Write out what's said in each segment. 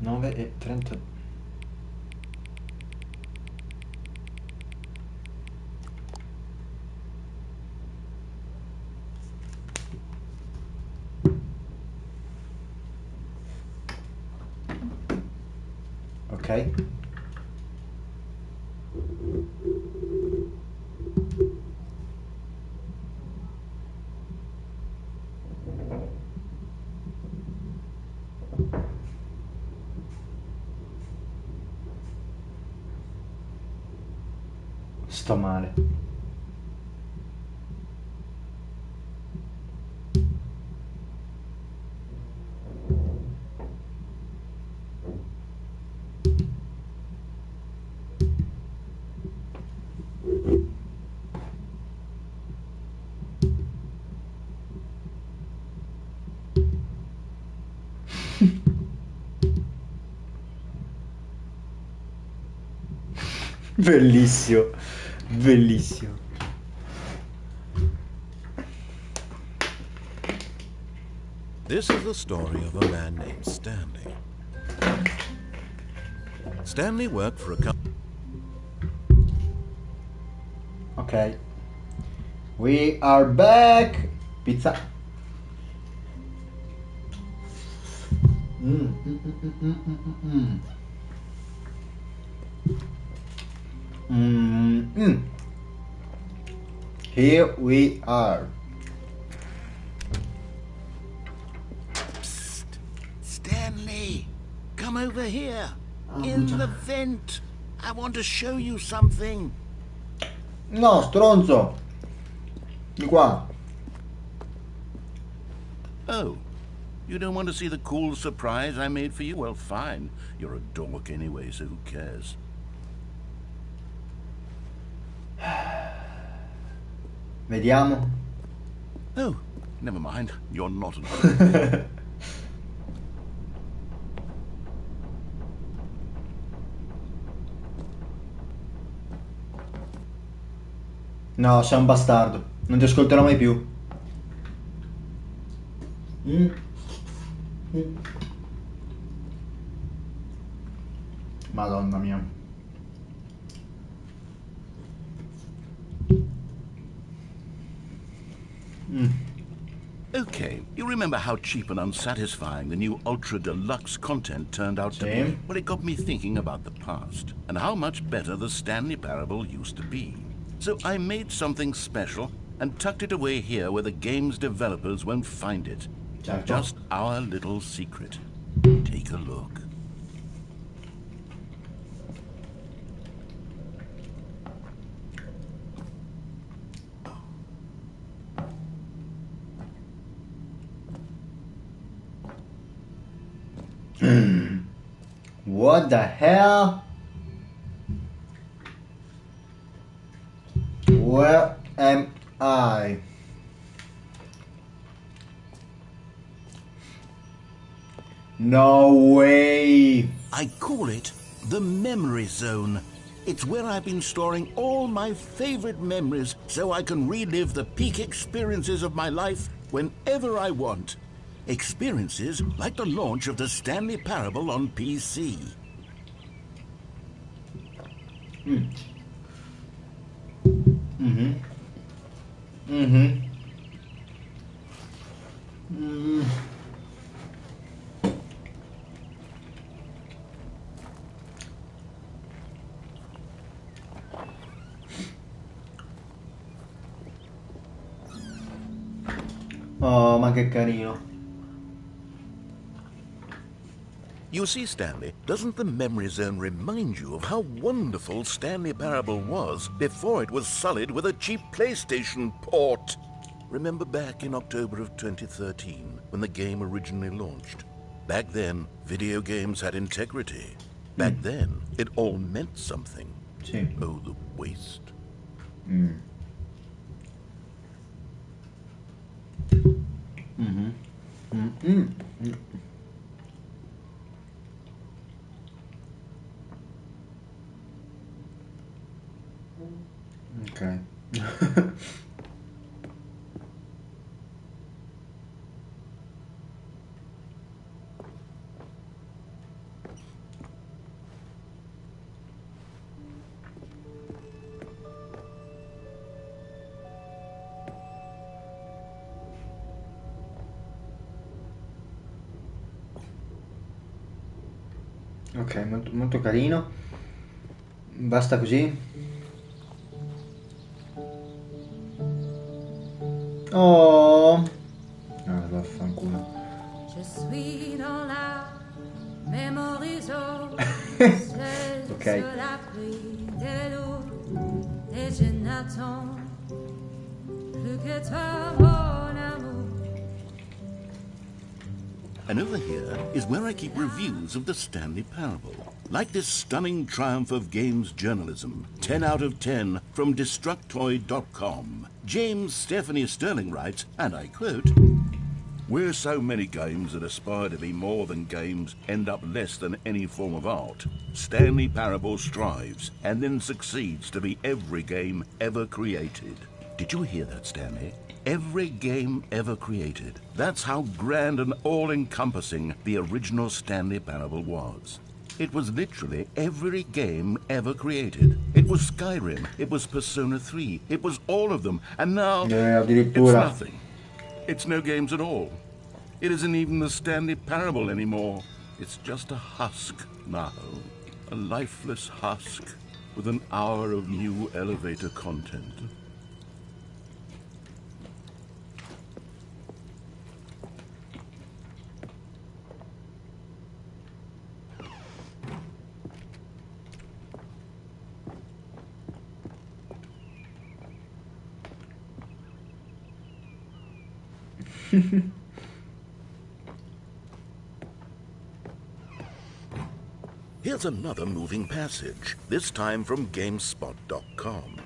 9:30. Ok. Sto male. Bellissimo, bellissimo. This is the story of a man named Stanley. Stanley worked for a company. Ok. We are back. Pizza. Mm, mm, mm, mm, mm, mm, mm. Mm, mm. Here we are. Psst! Stanley! Come over here! Ah, In già. the vent! I want to show you something! No, stronzo. Di qua. Oh, you don't want to see the cool surprise I made for you? Well, fine. You're a dork anyway, so who cares? Vediamo. Oh, never mind. You're not an dork. No, sei un bastardo. Non ti ascolterò mai più. Mm. Mm. Madonna mia. Mm. Okay, you remember how cheap and unsatisfying the new Ultra Deluxe content turned out to be? Well, it got me thinking about the past, and how much better the Stanley Parable used to be. So I made something special and tucked it away here where the game's developers won't find it. Certo. Just our little secret. Take a look. What the hell? Where am I? No way. I call it the Memory Zone. It's where I've been storing all my favorite memories so I can relive the peak experiences of my life whenever I want. Experiences like the launch of the Stanley Parable on PC. Mm-hmm. Mm-hmm. Mm. Oh, ma che carino. You see, Stanley, doesn't the Memory Zone remind you of how wonderful Stanley Parable was before it was sullied with a cheap PlayStation port? Remember back in October of 2013, when the game originally launched? Back then, video games had integrity. Back then, it all meant something. Sì. Oh, the waste. Mm. Mm-hmm. Mm-hmm. Mm. Ok. Ok, molto, molto carino. Basta così. Oh. Ah, vaffanculo. Je suis dans la mémorise Ok. sur la pluie des loups et je n'attends plus que toi, mon amour. And over here is where I keep reviews of the Stanley Parable. Like this stunning triumph of games journalism, 10 out of 10 from Destructoid.com. James Stephanie Sterling writes, and I quote, "Where so many games that aspire to be more than games end up less than any form of art, Stanley Parable strives and then succeeds to be every game ever created." Did you hear that, Stanley? Every game ever created. That's how grand and all-encompassing the original Stanley Parable was. It was literally every game ever created. It was Skyrim, it was Persona 3, it was all of them, and now it's Addirittura. nothing. It's no games at all. It isn't even the Stanley Parable anymore. It's just a husk now. A lifeless husk with an hour of new elevator content. Here's another moving passage, this time from GameSpot.com.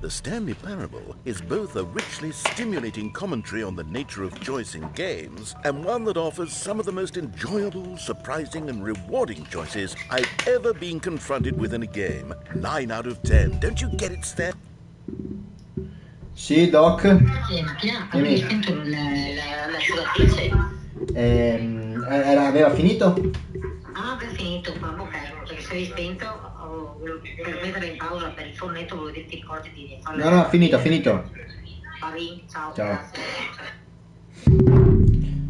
The Stanley Parable is both a richly stimulating commentary on the nature of choice in games, and one that offers some of the most enjoyable, surprising, and rewarding choices I've ever been confronted with in a game. 9 out of 10. Don't you get it, Stan? Sì, Doc. Sì, mattina avevi spento l'asciugatrice. Aveva finito? Ah, che è finito, ma ok, perché se avevi spento, per mettere in pausa per il fornetto, volevo dirti ricordati di farlo. No, finito, finito. Pavi, ciao, Ciao. grazie.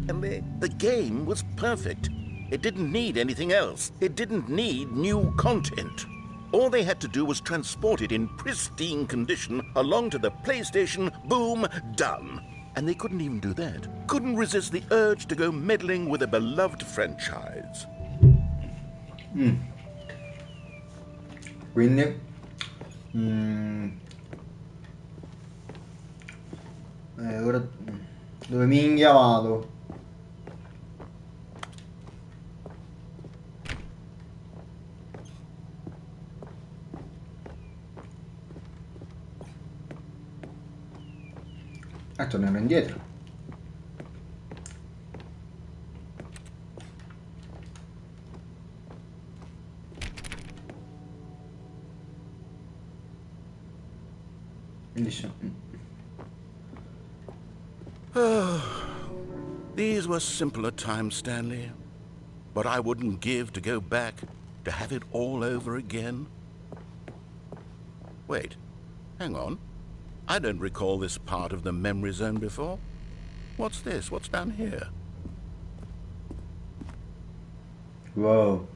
And the game was perfect. It didn't need anything else. It didn't need new content. All they had to do was transport it in pristine condition along to the PlayStation, boom, done. And they couldn't even do that. Couldn't resist the urge to go meddling with a beloved franchise. Quindi ora dove minchia vado? Torniamo indietro. These were simpler times, Stanley. But I wouldn't give to go back, to have it all over again. Wait, hang on. I don't recall this part of the memory zone before. What's this? What's down here? Whoa.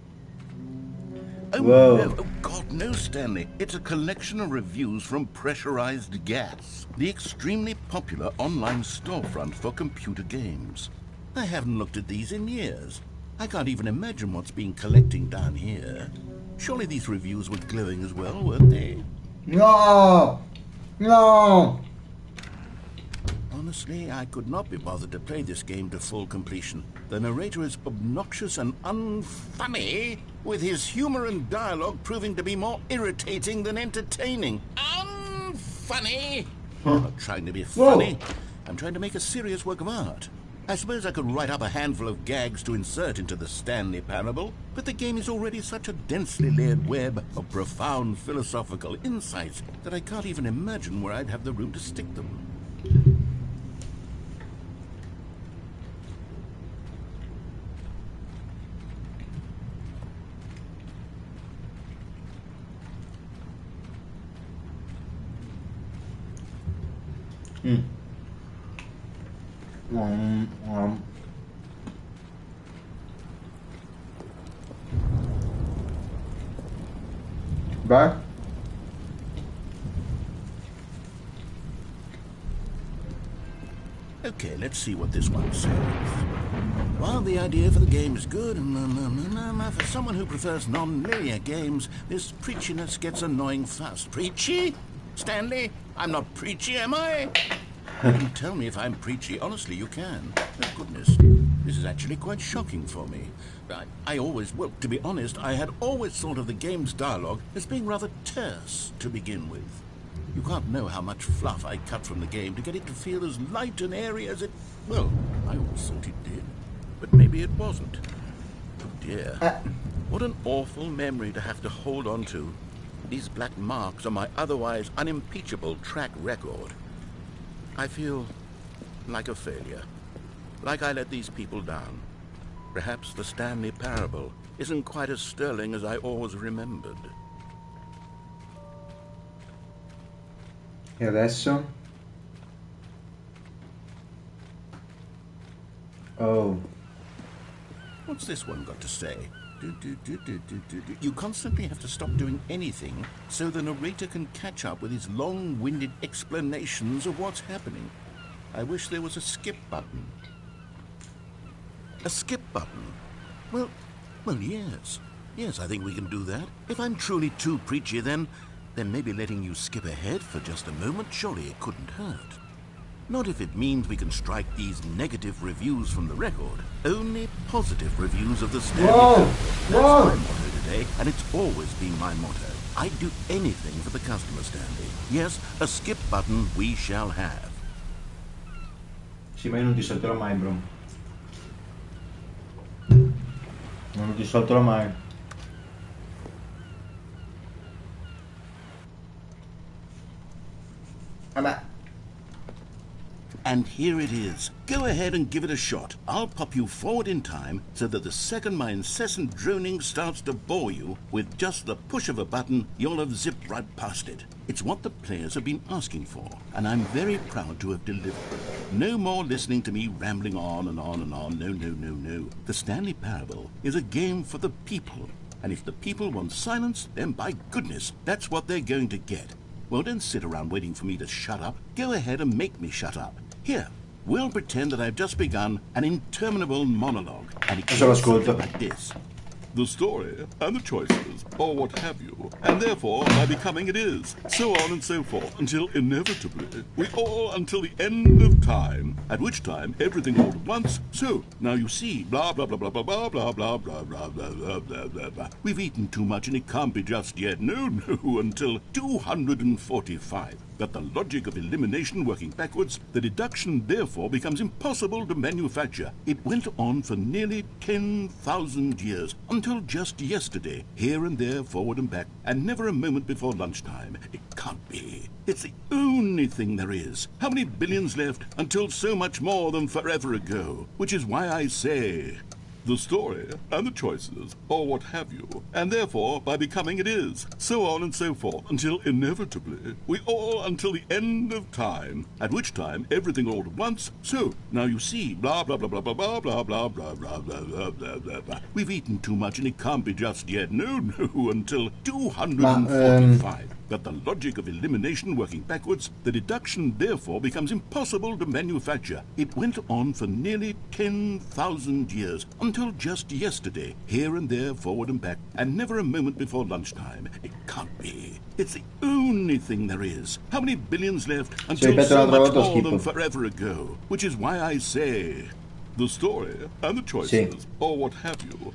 Oh, Whoa. no. Oh, God, no, Stanley. It's a collection of reviews from Pressurized Gas, the extremely popular online storefront for computer games. I haven't looked at these in years. I can't even imagine what's been collecting down here. Surely these reviews were glowing as well, weren't they? No! No! Honestly, I could not be bothered to play this game to full completion. The narrator is obnoxious and unfunny, with his humor and dialogue proving to be more irritating than entertaining. Unfunny! I'm not trying to be funny. I'm trying to make a serious work of art. I suppose I could write up a handful of gags to insert into the Stanley Parable, but the game is already such a densely layered web of profound philosophical insights that I can't even imagine where I'd have the room to stick them. Vai. Okay, let's see what this one says. While the idea for the game is good, for someone who prefers non-linear games, this preachiness gets annoying fast. Preachy? Stanley? I'm not preachy, am I? You can tell me if I'm preachy. Honestly, you can. Oh, goodness. This is actually quite shocking for me. Well, to be honest, I had always thought of the game's dialogue as being rather terse to begin with. You can't know how much fluff I cut from the game to get it to feel as light and airy as it... Well, I always thought it did. But maybe it wasn't. Oh dear. What an awful memory to have to hold on to. These black marks on my otherwise unimpeachable track record. I feel like a failure. Like I let these people down. Perhaps the Stanley Parable isn't quite as sterling as I always remembered. E adesso? Oh. What's this one got to say? You constantly have to stop doing anything so the narrator can catch up with his long-winded explanations of what's happening. I wish there was a skip button. A skip button? Well, yes. Yes, I think we can do that. If I'm truly too preachy, then maybe letting you skip ahead for just a moment, surely it couldn't hurt. Not if it means we can strike these negative reviews from the record. Only positive reviews of the Stanley Parable. That's my motto today, and it's always been my motto. I'd do anything for the customer, Stanley. Yes, a skip button we shall have. Sì, ma io non ti salterò mai, bro. Non ti salterò mai. Vabbè. And here it is. Go ahead and give it a shot. I'll pop you forward in time so that the second my incessant droning starts to bore you, with just the push of a button, you'll have zipped right past it. It's what the players have been asking for, and I'm very proud to have delivered. No more listening to me rambling on and on and on. No. The Stanley Parable is a game for the people, and if the people want silence, then by goodness, that's what they're going to get. Well, don't sit around waiting for me to shut up. Go ahead and make me shut up. Here, we'll pretend that I've just begun an interminable monologue, and it goes something like this. The story, and the choices, or what have you, and therefore, by becoming it is, so on and so forth, until inevitably, we all until the end of time, at which time everything all at once, so, now you see, blah blah blah blah blah blah blah blah blah blah blah blah blah blah blah. We've eaten too much and it can't be just yet, no, until 245. That the logic of elimination working backwards, the deduction therefore becomes impossible to manufacture. It went on for nearly 10,000 years, until just yesterday, here and there, forward and back, and never a moment before lunchtime. It can't be. It's the only thing there is. How many billions left until so much more than forever ago? Which is why I say... the story, and the choices, or what have you, and therefore, by becoming it is, so on and so forth, until inevitably, we all until the end of time, at which time everything all at once, so, now you see, blah blah blah blah blah blah blah blah blah blah blah blah blah blah. We've eaten too much and it can't be just yet, no, until 245. That the logic of elimination working backwards, the deduction therefore becomes impossible to manufacture. It went on for nearly 10,000 years, until just yesterday, here and there, forward and back, and never a moment before lunchtime. It can't be. It's the only thing there is. How many billions left until so much more than forever ago? Which is why I say, the story, and the choices, or what have you.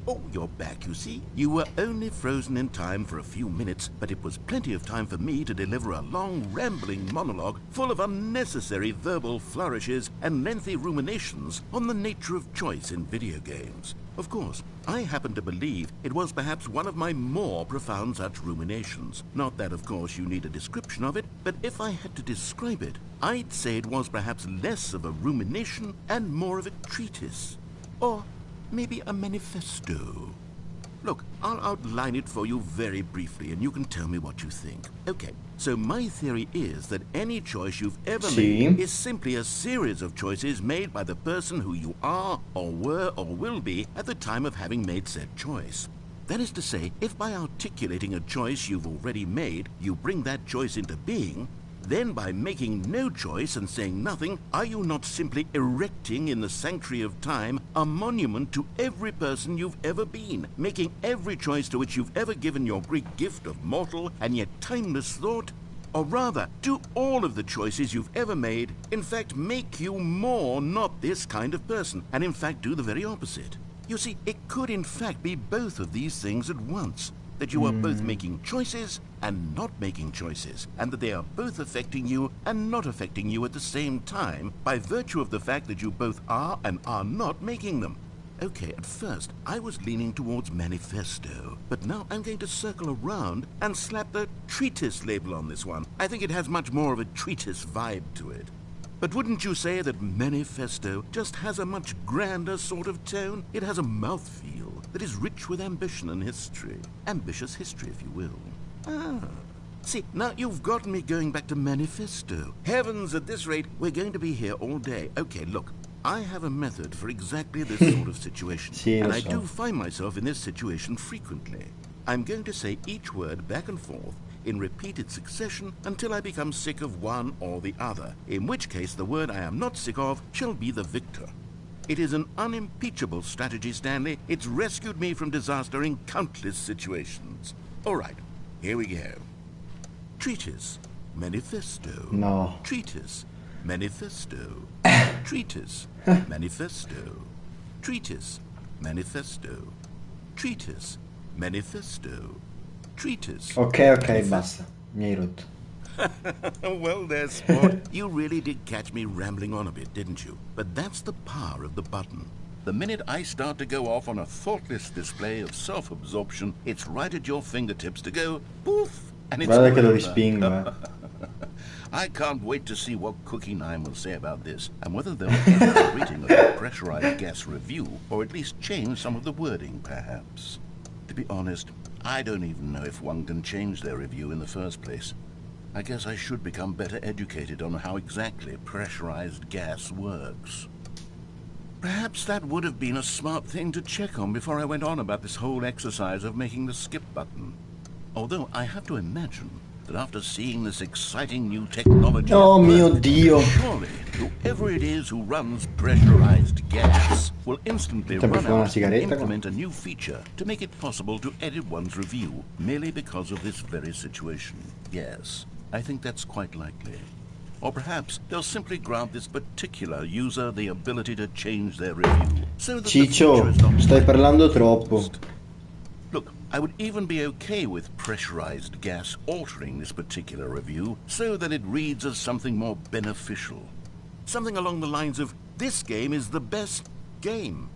Oh, you're back, you see. You were only frozen in time for a few minutes, but it was plenty of time for me to deliver a long, rambling monologue full of unnecessary verbal flourishes and lengthy ruminations on the nature of choice in video games. Of course, I happen to believe it was perhaps one of my more profound such ruminations. Not that, of course, you need a description of it, but if I had to describe it, I'd say it was perhaps less of a rumination and more of a treatise. Or maybe a manifesto. Look, I'll outline it for you very briefly and you can tell me what you think. Okay, so my theory is that any choice you've ever made is simply a series of choices made by the person who you are or were or will be at the time of having made said choice. That is to say, if by articulating a choice you've already made, you bring that choice into being, then by making no choice and saying nothing, are you not simply erecting in the sanctuary of time a monument to every person you've ever been, making every choice to which you've ever given your great gift of mortal and yet timeless thought? Or rather, do all of the choices you've ever made, in fact, make you more not this kind of person, and in fact do the very opposite? You see, it could in fact be both of these things at once. That you are both making choices and not making choices, and that they are both affecting you and not affecting you at the same time by virtue of the fact that you both are and are not making them. Okay, at first I was leaning towards manifesto, but now I'm going to circle around and slap the treatise label on this one. I think it has much more of a treatise vibe to it. But wouldn't you say that manifesto just has a much grander sort of tone? It has a mouthfeel that is rich with ambition and history. Ambitious history, if you will. See, now you've gotten me going back to manifesto. Heavens, at this rate, we're going to be here all day. Okay, look, I have a method for exactly this sort of situation. And I do find myself in this situation frequently. I'm going to say each word back and forth in repeated succession until I become sick of one or the other, in which case the word I am not sick of shall be the victor. It is an unimpeachable strategy, Stanley. It's rescued me from disaster in countless situations. All right, here we go. Treatise, manifesto. No. Treatise, manifesto. Treatise, manifesto. Treatise, manifesto. Treatise, manifesto. Treatise. Ok, basta. Mi hai rotto. Well, there, sport. You really did catch me rambling on a bit, didn't you? But that's the power of the button. The minute I start to go off on a thoughtless display of self-absorption, it's right at your fingertips to go poof, and it's Guarda che lo over. rispingo, I can't wait to see what Cookie 9 will say about this, and whether they'll end the reading of the pressurized gas review, or at least change some of the wording, perhaps. To be honest, I don't even know if one can change their review in the first place. I guess I should become better educated on how exactly pressurized gas works. Perhaps that would have been a smart thing to check on before I went on about this whole exercise of making the skip button. Although I have to imagine that after seeing this exciting new technology... Oh mio Dio! Surely, whoever it is who runs pressurized gas will instantly run out and implement a new feature to make it possible to edit one's review merely because of this very situation. Yes, I think that's quite likely. Or perhaps they'll simply grant this particular user the ability to change their review. So that Ciccio, stai parlando troppo. Look, I would even be okay with pressurized gas altering this particular review so that it reads as something more beneficial. Something along the lines of, this game is the best game.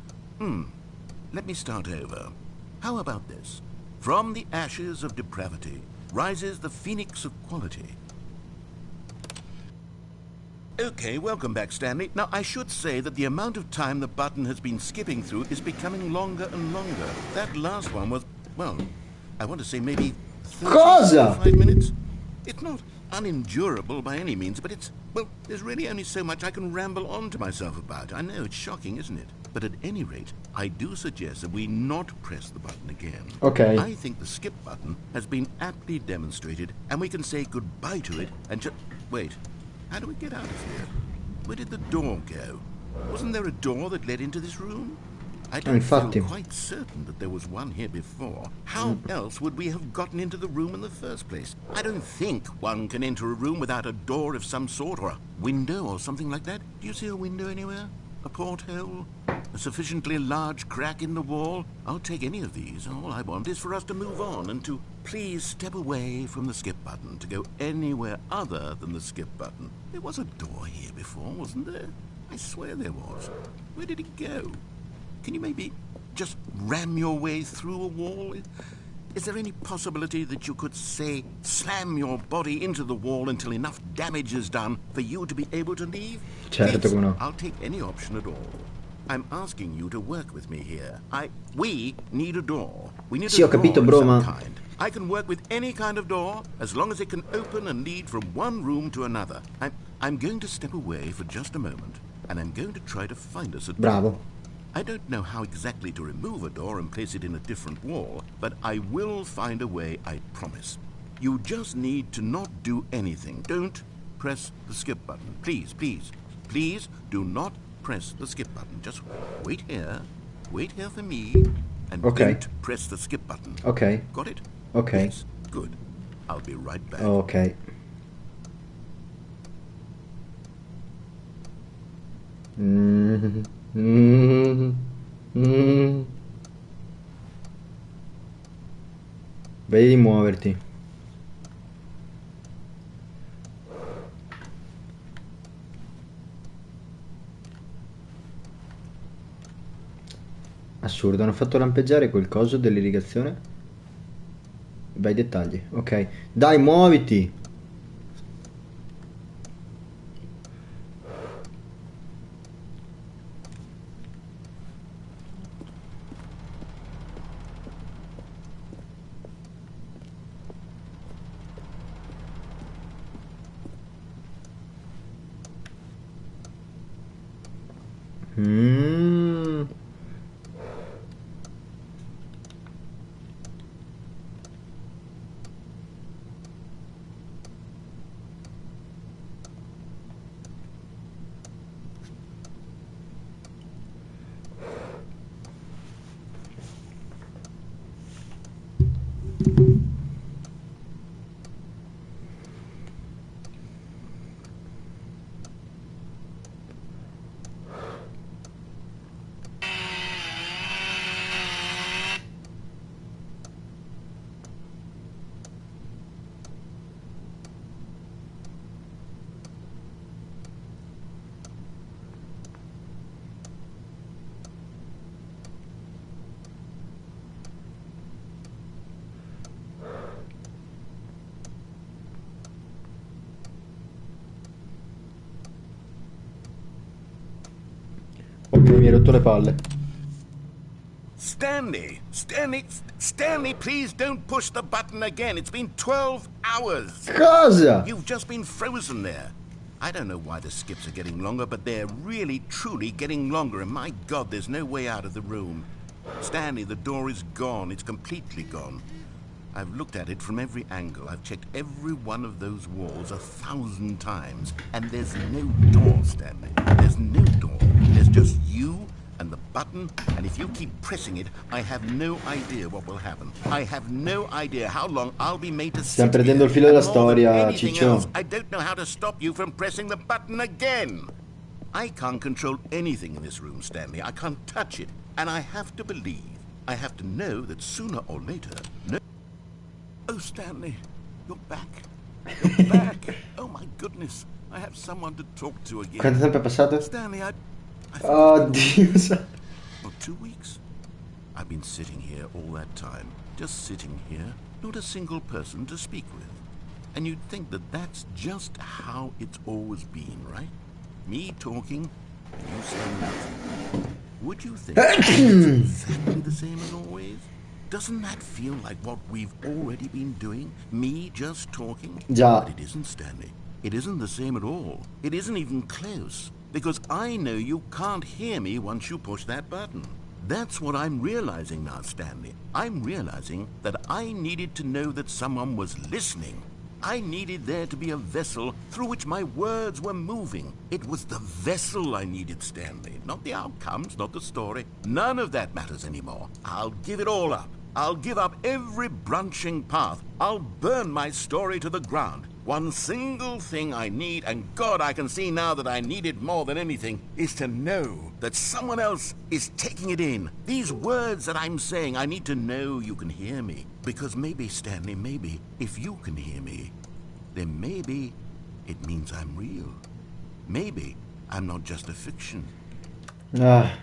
Let me start over. How about this? From the ashes of depravity rises the phoenix of quality. Okay, welcome back, Stanley. Now, I should say that the amount of time the button has been skipping through is becoming longer and longer. That last one was, well, I want to say maybe 35 minutes. It's not unendurable by any means, but it's, well, there's really only so much I can ramble on to myself about. I know, it's shocking, isn't it? But at any rate, I do suggest that we not press the button again. Okay. I think the skip button has been aptly demonstrated, and we can say goodbye to it and just... Wait. How do we get out of here? Where did the door go? Wasn't there a door that led into this room? I don't feel quite certain that there was one here before. How else would we have gotten into the room in the first place? I don't think one can enter a room without a door of some sort, or a window or something like that. Do you see a window anywhere? A porthole? A sufficiently large crack in the wall? I'll take any of these. All I want is for us to move on and to please step away from the skip button to go anywhere other than the skip button. There was a door here before, wasn't there? I swear there was. Where did it go? Can you maybe just ram your way through a wall? Is there any possibility that you could, say, slam your body into the wall until enough damage is done for you to be able to leave? Certo, come no. I'll take any option at all. I'm asking you to work with me here. We need a door. We need Sì, a ho capito, door bro, of some ma... kind. I can work with any kind of door as long as it can open and lead from one room to another. I'm going to step away for just a moment, and I'm going to try to find us a door. Bravo. I don't know how exactly to remove a door and place it in a different wall, but I will find a way, I promise. You just need to not do anything. Don't press the skip button. Please, please, please do not press the skip button. Just wait here for me, and don't press the skip button. Ok. Got it? Ok. Yes, good. I'll be right back. Ok. Vedi di muoverti. Assurdo, hanno fatto lampeggiare quel coso dell'irrigazione? Bei dettagli, ok. Dai, muoviti! Ok, mi hai rotto le palle. Stanley, please don't push the button again. It's been 12 hours. Cosa? You've just been frozen there. I don't know why the skips are getting longer, but they're really, truly getting longer. And my God, there's no way out of the room. Stanley, the door is gone. It's completely gone. I've looked at it from every angle. I've checked every one of those walls 1,000 times. And there's no door, Stanley. There's no door. There's just you and the button, and if you keep pressing it, I have no idea what will happen. I have no idea how long I'll be made to sit Stiamo perdendo il filo here. della And more than storia, anything Ciccio. else, I don't know how to stop you from pressing the button again. I can't control anything in this room, Stanley. I can't touch it. And I have to believe, I have to know that sooner or later... Oh, Stanley, you're back. You're back. Oh, my goodness. I have someone to talk to again. Quanto tempo è passato? Stanley, I Oddio. For 2 weeks. I've been sitting here all that time. Just sitting here. Not a single person to speak with. And you'd think that that's just how it's always been, right? Me talking, and you saying nothing. Would you think it's exactly the same as always? Doesn't that feel like what we've already been doing? Me just talking? Già. But it isn't, Stanley. It isn't the same at all. It isn't even close. Because I know you can't hear me once you push that button. That's what I'm realizing now, Stanley. I'm realizing that I needed to know that someone was listening. I needed there to be a vessel through which my words were moving. It was the vessel I needed, Stanley. Not the outcomes, not the story. None of that matters anymore. I'll give it all up. I'll give up every branching path. I'll burn my story to the ground. One single thing I need, and God, I can see now that I need it more than anything, is to know that someone else is taking it in. These words that I'm saying, I need to know you can hear me. Because maybe, Stanley, maybe, if you can hear me, then maybe it means I'm real. Maybe I'm not just a fiction. Ah.